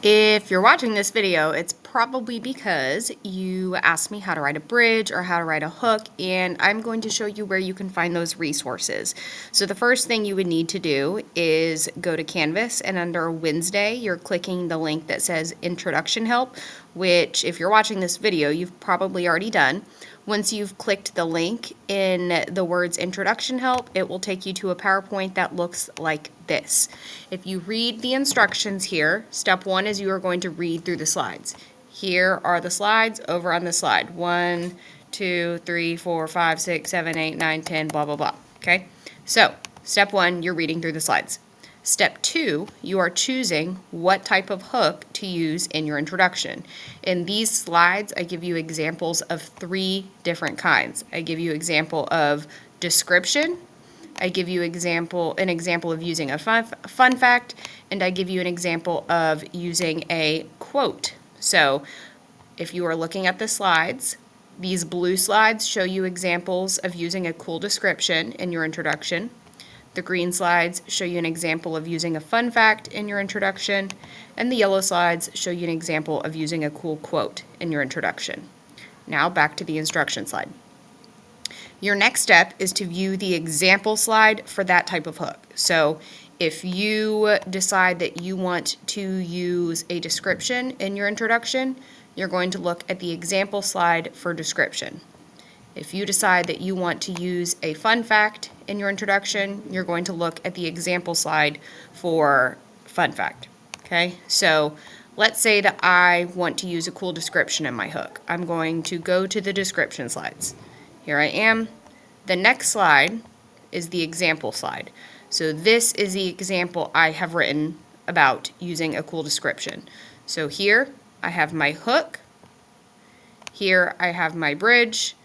If you're watching this video, it's probably because you asked me how to write a bridge or how to write a hook, and I'm going to show you where you can find those resources. So the first thing you would need to do is go to Canvas, and under Wednesday, you're clicking the link that says Introduction Help, which if you're watching this video, you've probably already done. Once you've clicked the link in the words Introduction Help, it will take you to a PowerPoint that looks like this. If you read the instructions here, step one is you are going to read through the slides. Here are the slides over on the slide. 1, 2, 3, 4, 5, 6, 7, 8, 9, 10, blah, blah, blah. Okay? So, step one, you're reading through the slides. Step two, you are choosing what type of hook to use in your introduction. In these slides, I give you examples of 3 different kinds. I give you example of description, I give you an example of using a fun fact, and I give you an example of using a quote. So if you are looking at the slides, these blue slides show you examples of using a cool description in your introduction. The green slides show you an example of using a fun fact in your introduction, and the yellow slides show you an example of using a cool quote in your introduction. Now back to the instruction slide. Your next step is to view the example slide for that type of hook. So if you decide that you want to use a description in your introduction, you're going to look at the example slide for description. If you decide that you want to use a fun fact in your introduction, you're going to look at the example slide for fun fact. Okay, so let's say that I want to use a cool description in my hook. I'm going to go to the description slides. Here I am. The next slide is the example slide. So this is the example I have written about using a cool description. So here I have my hook, here I have my bridge,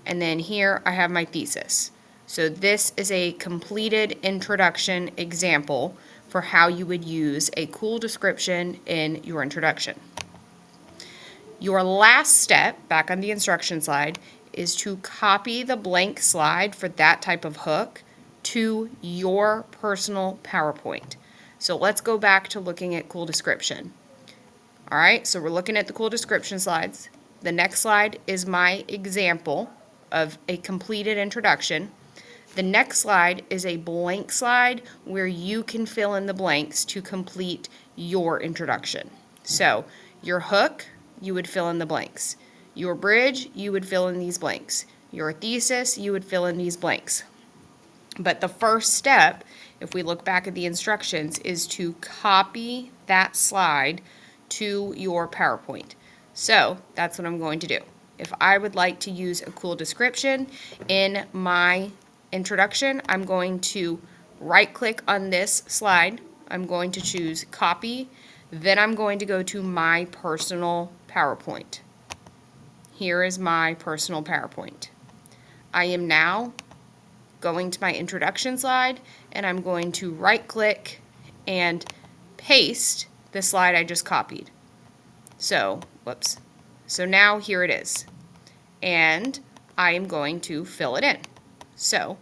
and then here I have my thesis. So this is a completed introduction example for how you would use a cool description in your introduction. Your last step, back on the instruction slide, is to copy the blank slide for that type of hook to your personal PowerPoint. So let's go back to looking at cool description. All right, so we're looking at the cool description slides. The next slide is my example of a completed introduction. The next slide is a blank slide where you can fill in the blanks to complete your introduction. So your hook, you would fill in the blanks. Your bridge, you would fill in these blanks. Your thesis, you would fill in these blanks. But the first step, if we look back at the instructions, is to copy that slide to your PowerPoint. So that's what I'm going to do. If I would like to use a cool description in my introduction, I'm going to right-click on this slide. I'm going to choose Copy. Then I'm going to go to My Personal PowerPoint. Here is my personal PowerPoint. I am now going to my introduction slide, and I'm going to right-click and paste the slide I just copied. So, whoops. So now here it is. And I am going to fill it in. So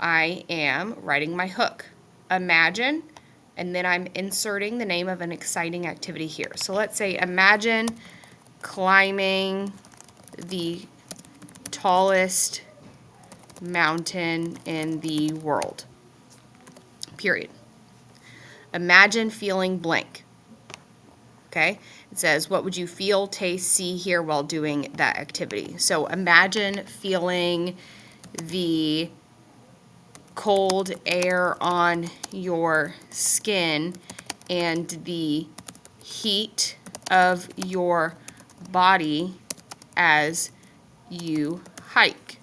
I am writing my hook. Imagine, and then I'm inserting the name of an exciting activity here. So let's say imagine climbing the tallest mountain in the world. Period. Imagine feeling blank. Okay? It says, what would you feel, taste, see, hear while doing that activity? So imagine feeling the cold air on your skin and the heat of your body as you hike.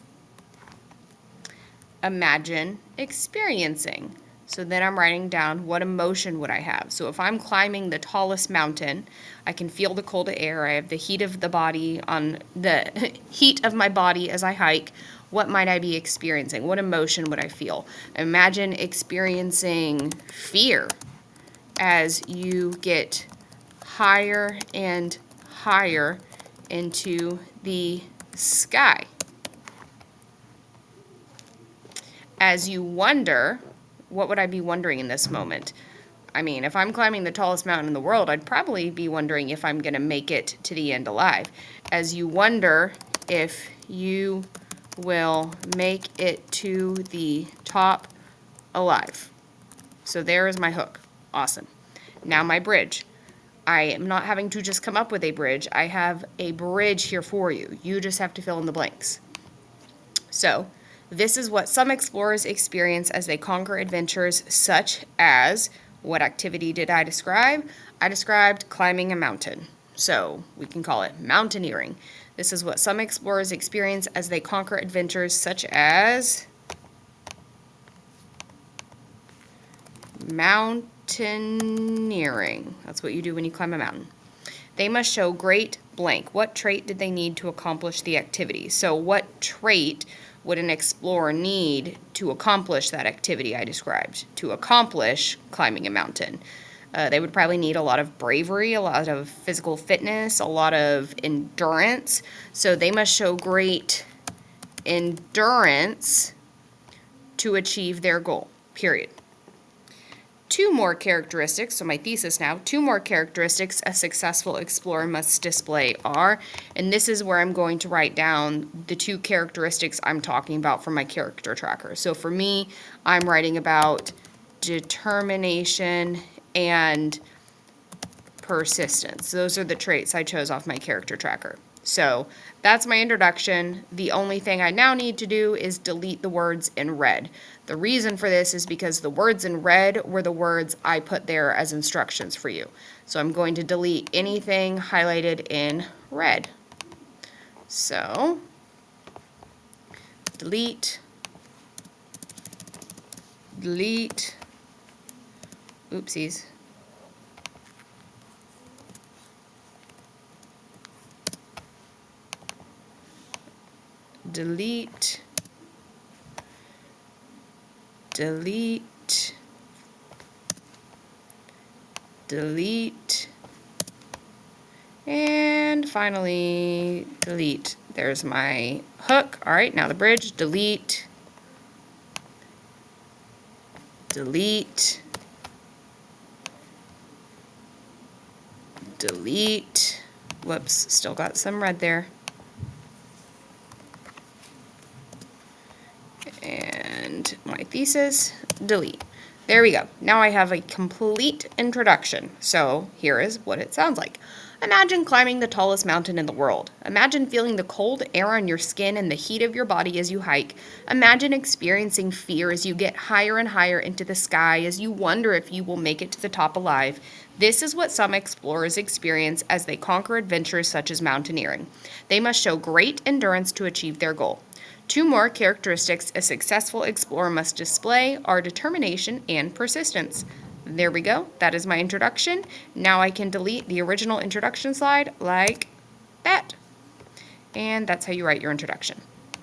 Imagine experiencing. So then I'm writing down what emotion would I have. So if I'm climbing the tallest mountain, I can feel the cold air. I have the heat of the body on the heat of my body as I hike. What might I be experiencing? What emotion would I feel? Imagine experiencing fear as you get higher and higher into the sky. As you wonder, what would I be wondering in this moment? I mean, if I'm climbing the tallest mountain in the world, I'd probably be wondering if I'm going to make it to the end alive. As you wonder if you will make it to the top alive. So there is my hook. Awesome. Now my bridge. I am not having to just come up with a bridge. I have a bridge here for you. You just have to fill in the blanks. So this is what some explorers experience as they conquer adventures such as, what activity did I describe? I described climbing a mountain. So we can call it mountaineering. This is what some explorers experience as they conquer adventures such as mountaineering. That's what you do when you climb a mountain. They must show great blank. What trait did they need to accomplish the activity? So what trait would an explorer need to accomplish that activity I described, to accomplish climbing a mountain? They would probably need a lot of bravery, a lot of physical fitness, a lot of endurance. So they must show great endurance to achieve their goal, period. Two more characteristics, so my thesis now, two more characteristics a successful explorer must display are, and this is where I'm going to write down the two characteristics I'm talking about for my character tracker. So for me, I'm writing about determination and persistence. Those are the traits I chose off my character tracker. So that's my introduction. The only thing I now need to do is delete the words in red. The reason for this is because the words in red were the words I put there as instructions for you. So I'm going to delete anything highlighted in red. So delete, oopsies. Delete, and finally delete. There's my hook. All right, now the bridge. Delete. Whoops, still got some red there. And my thesis, delete. There we go. Now I have a complete introduction. So here is what it sounds like. Imagine climbing the tallest mountain in the world. Imagine feeling the cold air on your skin and the heat of your body as you hike. Imagine experiencing fear as you get higher and higher into the sky as you wonder if you will make it to the top alive. This is what some explorers experience as they conquer adventures such as mountaineering. They must show great endurance to achieve their goal. Two more characteristics a successful explorer must display are determination and persistence. There we go. That is my introduction. Now I can delete the original introduction slide like that. And that's how you write your introduction.